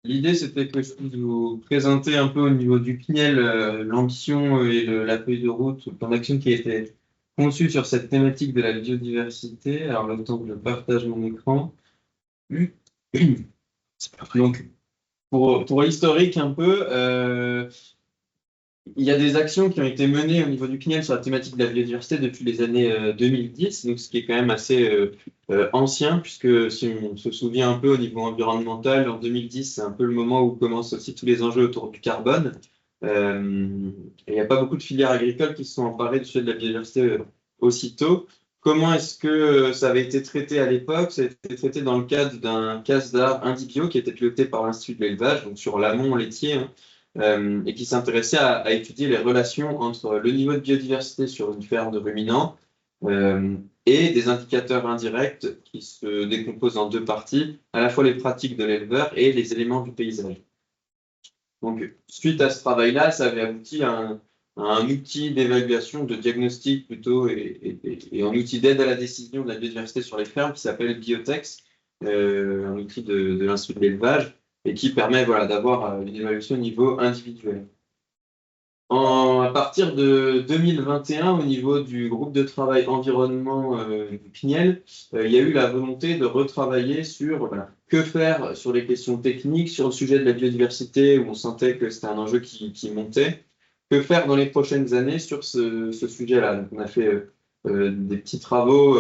L'idée, c'était que je puisse vous présenter un peu au niveau du PNIEL l'ambition et la feuille de route, le plan d'action qui a été conçu sur cette thématique de la biodiversité. Alors, le temps que je partage mon écran. Donc, pour l'historique un peu, il y a des actions qui ont été menées au niveau du CNIEL sur la thématique de la biodiversité depuis les années 2010, donc ce qui est quand même assez ancien, puisque si on se souvient un peu au niveau environnemental, en 2010, c'est un peu le moment où commencent aussi tous les enjeux autour du carbone. Et il n'y a pas beaucoup de filières agricoles qui se sont emparées du sujet de la biodiversité aussitôt. Comment est-ce que ça avait été traité à l'époque? Ça a été traité dans le cadre d'un CASDAR Indibio qui était piloté par l'Institut de l'élevage, donc sur l'amont laitier, hein, et qui s'intéressait à étudier les relations entre le niveau de biodiversité sur une ferme de ruminants euh, et des indicateurs indirects qui se décomposent en deux parties, à la fois les pratiques de l'éleveur et les éléments du paysage. Donc, suite à ce travail-là, ça avait abouti à un outil d'évaluation, de diagnostic plutôt, et un outil d'aide à la décision de la biodiversité sur les fermes qui s'appelle Biotex, un outil de l'Institut de l'élevage, et qui permet voilà, d'avoir une évaluation au niveau individuel. À partir de 2021, au niveau du groupe de travail environnement du CNIEL, il y a eu la volonté de retravailler sur voilà, que faire sur les questions techniques, sur le sujet de la biodiversité, où on sentait que c'était un enjeu qui montait. Que faire dans les prochaines années sur ce sujet-là? Donc, on a fait des petits travaux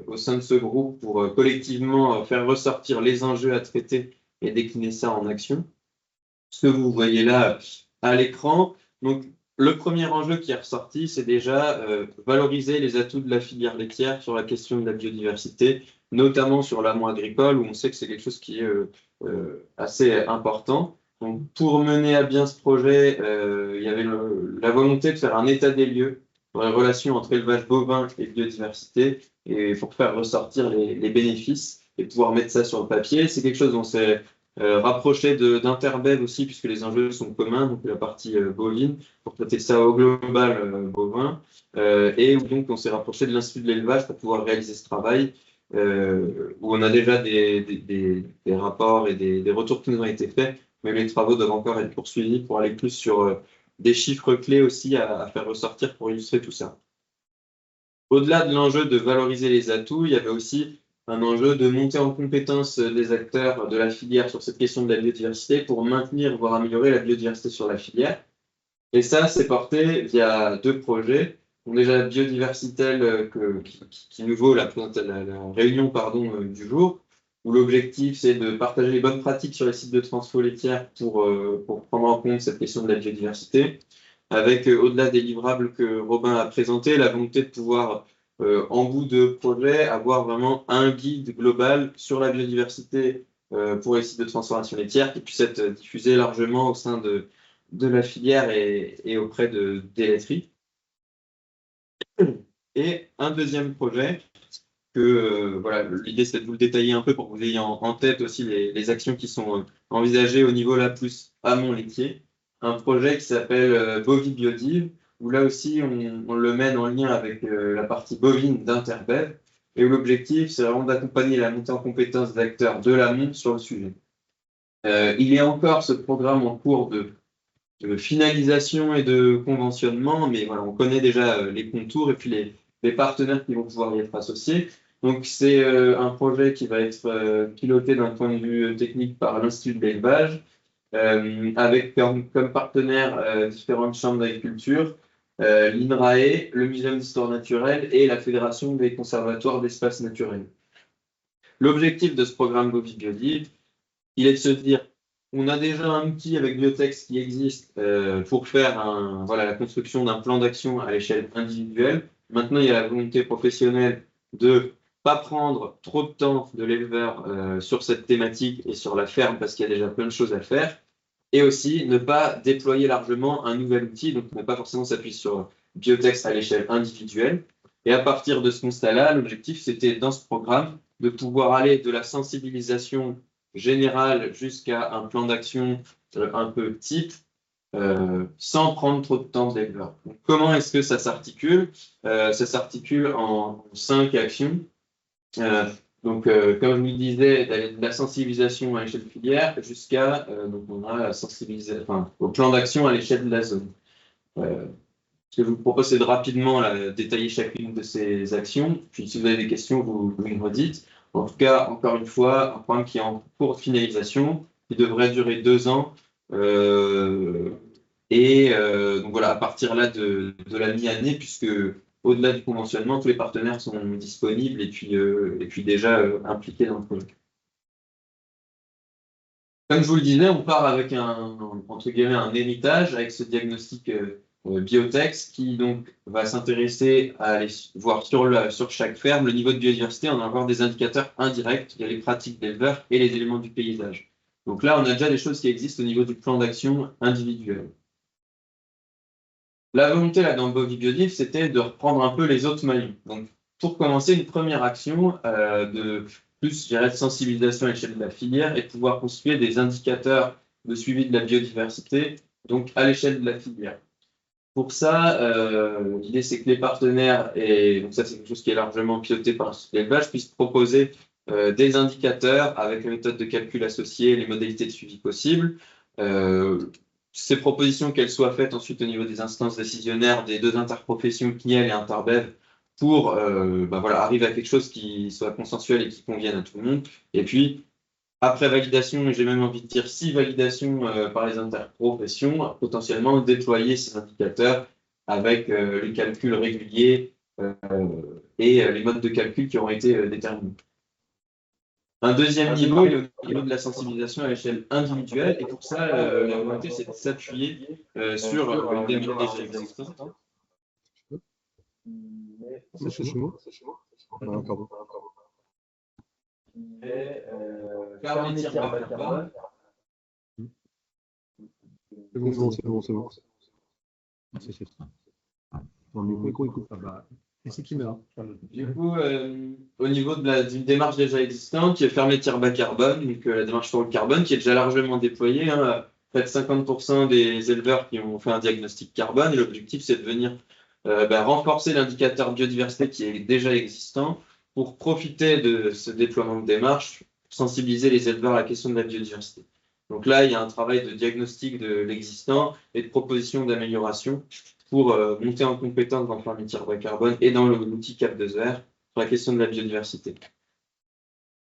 au sein de ce groupe pour collectivement faire ressortir les enjeux à traiter et décliner ça en action. Ce que vous voyez là à l'écran. Donc, le premier enjeu qui est ressorti, c'est déjà valoriser les atouts de la filière laitière sur la question de la biodiversité, notamment sur l'amont agricole, où on sait que c'est quelque chose qui est assez important. Donc, pour mener à bien ce projet, il y avait la volonté de faire un état des lieux sur les relations entre élevage bovin et biodiversité, et pour faire ressortir les bénéfices et pouvoir mettre ça sur le papier. C'est quelque chose dont c'est rapproché d'Interbev aussi, puisque les enjeux sont communs, donc la partie bovine, pour traiter ça au global bovin, et où donc on s'est rapproché de l'Institut de l'élevage pour pouvoir réaliser ce travail, où on a déjà des rapports et des retours qui nous ont été faits, mais les travaux doivent encore être poursuivis pour aller plus sur des chiffres clés aussi à faire ressortir pour illustrer tout ça. Au-delà de l'enjeu de valoriser les atouts, il y avait aussi un enjeu de monter en compétence des acteurs de la filière sur cette question de la biodiversité pour maintenir, voire améliorer la biodiversité sur la filière. Et ça, c'est porté via deux projets. Donc déjà, la biodiversité qui nous vaut la réunion pardon, du jour, où l'objectif, c'est de partager les bonnes pratiques sur les sites de transfo laitière pour prendre en compte cette question de la biodiversité avec, au-delà des livrables que Robin a présenté, la volonté de pouvoir, en bout de projet, avoir vraiment un guide global sur la biodiversité pour les sites de transformation laitière qui puisse être diffusé largement au sein de la filière et auprès des laiteries. Et un deuxième projet que voilà, l'idée c'est de vous le détailler un peu pour que vous ayez en tête aussi les actions qui sont envisagées au niveau là plus amont laitier. Un projet qui s'appelle Bovibiodive, où là aussi on le mène en lien avec la partie bovine d'Interbev, et où l'objectif c'est vraiment d'accompagner la montée en compétence d'acteurs de l'amont sur le sujet. Il y a encore ce programme en cours de finalisation et de conventionnement, mais voilà, on connaît déjà les contours et puis les partenaires qui vont pouvoir y être associés. Donc, c'est un projet qui va être piloté d'un point de vue technique par l'Institut de l'élevage, avec comme partenaires différentes chambres d'agriculture, l'INRAE, le Muséum d'histoire naturelle et la Fédération des conservatoires d'espaces naturels. L'objectif de ce programme Bovibiodive, il est de se dire, on a déjà un outil avec Biotex qui existe pour faire voilà, la construction d'un plan d'action à l'échelle individuelle. Maintenant, il y a la volonté professionnelle de pas prendre trop de temps de l'éleveur sur cette thématique et sur la ferme parce qu'il y a déjà plein de choses à faire. Et aussi ne pas déployer largement un nouvel outil, donc ne pas forcément s'appuyer sur Biotex à l'échelle individuelle. Et à partir de ce constat-là, l'objectif, c'était dans ce programme de pouvoir aller de la sensibilisation générale jusqu'à un plan d'action un peu type, sans prendre trop de temps d'éleveur. Comment est-ce que ça s'articule? Ça s'articule en 5 actions. Donc, comme je vous le disais, d'aller de la sensibilisation à l'échelle filière jusqu'à donc on a la au plan d'action à l'échelle de la zone. Ce que je vous propose, c'est de rapidement détailler chacune de ces actions. Puis, si vous avez des questions, vous me redites. En tout cas, encore une fois, un programme qui est en cours de finalisation, qui devrait durer 2 ans. Donc voilà, à partir là de la mi-année, puisque au-delà du conventionnement, tous les partenaires sont disponibles et puis déjà impliqués dans le projet. Comme je vous le disais, on part avec entre guillemets, un héritage avec ce diagnostic Biotex qui donc va s'intéresser à aller voir sur chaque ferme le niveau de biodiversité en avoir des indicateurs indirects via les pratiques d'éleveurs et les éléments du paysage. Donc là, on a déjà des choses qui existent au niveau du plan d'action individuel. La volonté là, dans Bovibiodiv, c'était de reprendre un peu les autres maillons. Donc, pour commencer, une première action de plus, je dirais, de sensibilisation à l'échelle de la filière et de pouvoir construire des indicateurs de suivi de la biodiversité, donc à l'échelle de la filière. Pour ça, l'idée, c'est que les partenaires, et donc ça, c'est quelque chose qui est largement piloté par l'élevage, puissent proposer des indicateurs avec la méthode de calcul associée, les modalités de suivi possibles. Ces propositions, qu'elles soient faites ensuite au niveau des instances décisionnaires des deux interprofessions, CNIEL et Interbev, pour voilà, arriver à quelque chose qui soit consensuel et qui convienne à tout le monde. Et puis, après validation, et j'ai même envie de dire si validation par les interprofessions, potentiellement déployer ces indicateurs avec les calculs réguliers et les modes de calcul qui auront été déterminés. Un deuxième niveau est au niveau de la sensibilisation à l'échelle individuelle, et pour ça, la volonté, c'est de s'appuyer sur une démarche déjà existante. C'est chaud. Pardon. Carméthyre bas-carbone. C'est bon. C'est ça. Mon micro écoute pas. Bah, et c'est qui meurt. Du coup, au niveau d'une démarche déjà existante, qui est Ferméthyre bas-carbone, donc la démarche sur le carbone, qui est déjà largement déployée, hein, près de 50% des éleveurs qui ont fait un diagnostic carbone, et l'objectif, c'est de venir renforcer l'indicateur biodiversité qui est déjà existant pour profiter de ce déploiement de démarche, sensibiliser les éleveurs à la question de la biodiversité. Donc là, il y a un travail de diagnostic de l'existant et de proposition d'amélioration pour monter en compétence dans le Ferméthyre bas-carbone et dans l'outil Cap2R sur la question de la biodiversité.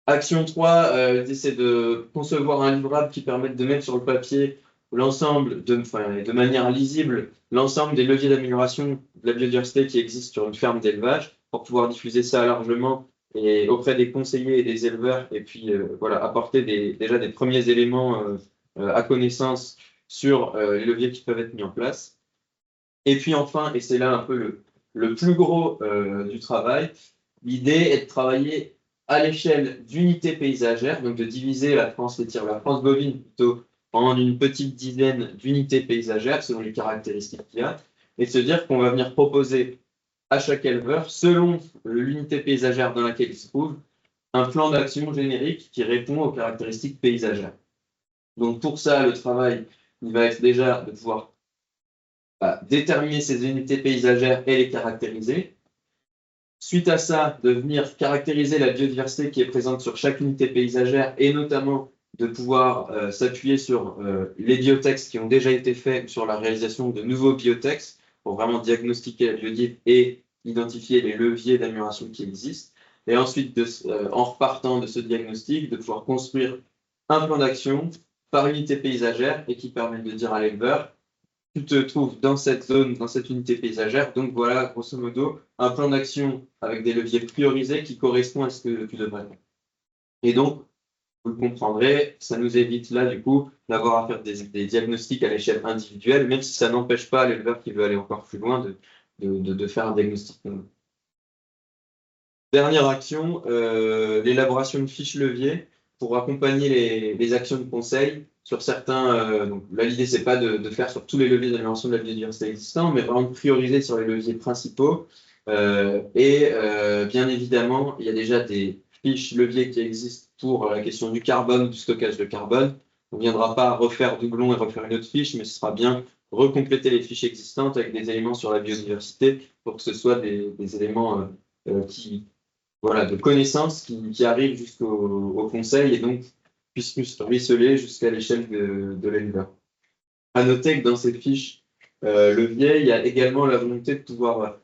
Action 3, c'est de concevoir un livrable qui permette de mettre sur le papier l'ensemble, de manière lisible, l'ensemble des leviers d'amélioration de la biodiversité qui existent sur une ferme d'élevage pour pouvoir diffuser ça largement et auprès des conseillers et des éleveurs et puis voilà, apporter déjà des premiers éléments à connaissance sur les leviers qui peuvent être mis en place. Et puis enfin, et c'est là un peu le plus gros du travail, l'idée est de travailler à l'échelle d'unités paysagères, donc de diviser la France laitière, la France bovine plutôt, en une petite dizaine d'unités paysagères selon les caractéristiques qu'il y a, et de se dire qu'on va venir proposer à chaque éleveur, selon l'unité paysagère dans laquelle il se trouve, un plan d'action générique qui répond aux caractéristiques paysagères. Donc pour ça, le travail, il va être déjà de pouvoir déterminer ces unités paysagères et les caractériser. Suite à ça, de venir caractériser la biodiversité qui est présente sur chaque unité paysagère et notamment de pouvoir s'appuyer sur les biotextes qui ont déjà été faits sur la réalisation de nouveaux biotextes pour vraiment diagnostiquer la biodiversité et identifier les leviers d'amélioration qui existent. Et ensuite, en repartant de ce diagnostic, de pouvoir construire un plan d'action par unité paysagère et qui permet de dire à l'éleveur tu te trouves dans cette zone, dans cette unité paysagère. Donc voilà, grosso modo, un plan d'action avec des leviers priorisés qui correspond à ce que tu devrais faire. Et donc, vous le comprendrez, ça nous évite là, du coup, d'avoir à faire des diagnostics à l'échelle individuelle, même si ça n'empêche pas l'éleveur qui veut aller encore plus loin de faire un diagnostic. Dernière action, l'élaboration de fiches leviers pour accompagner les actions de conseil sur certains. Donc là, l'idée, c'est pas de faire sur tous les leviers d'amélioration de la biodiversité existants, mais vraiment de prioriser sur les leviers principaux. Bien évidemment, il y a déjà des fiches leviers qui existent pour la question du carbone, du stockage de carbone. On ne viendra pas refaire doublon et refaire une autre fiche, mais ce sera bien recompléter les fiches existantes avec des éléments sur la biodiversité pour que ce soit des éléments qui voilà, de connaissances qui arrivent au conseil et donc puissent ruisseler jusqu'à l'échelle de l'éleveur. À noter que dans cette fiche levier, il y a également la volonté de pouvoir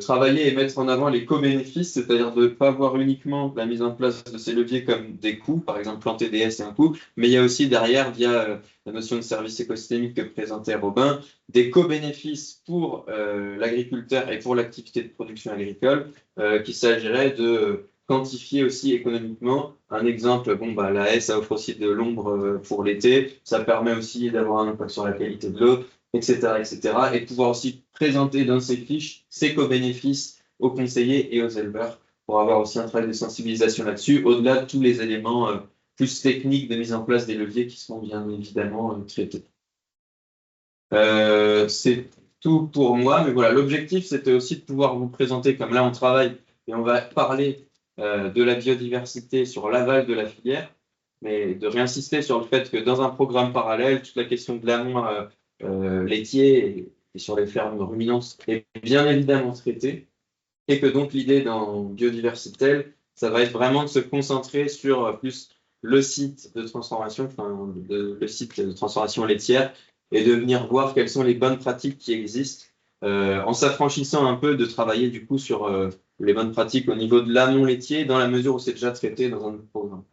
travailler et mettre en avant les co-bénéfices, c'est-à-dire de ne pas voir uniquement la mise en place de ces leviers comme des coûts, par exemple planter des haies, c'est un coût, mais il y a aussi derrière, via la notion de service écosystémique que présentait Robin, des co-bénéfices pour l'agriculteur et pour l'activité de production agricole, qu'il s'agirait de quantifier aussi économiquement. Un exemple, bon, bah, la haie, ça offre aussi de l'ombre pour l'été, ça permet aussi d'avoir un impact sur la qualité de l'eau, etc., etc., et pouvoir aussi présenter dans ces fiches ces co-bénéfices aux conseillers et aux éleveurs pour avoir aussi un travail de sensibilisation là-dessus, au-delà de tous les éléments plus techniques de mise en place des leviers qui seront bien évidemment traités. C'est tout pour moi, mais voilà, l'objectif c'était aussi de pouvoir vous présenter, comme là on travaille et on va parler de la biodiversité sur l'aval de la filière, mais de réinsister sur le fait que dans un programme parallèle, toute la question de l'amont laitier et sur les fermes ruminantes est bien évidemment traitée, et que donc l'idée dans biodiversité, ça va être vraiment de se concentrer sur plus le site de transformation, enfin le site de transformation laitière, et de venir voir quelles sont les bonnes pratiques qui existent, en s'affranchissant un peu de travailler du coup sur les bonnes pratiques au niveau de l'amont laitier, dans la mesure où c'est déjà traité dans un autre programme.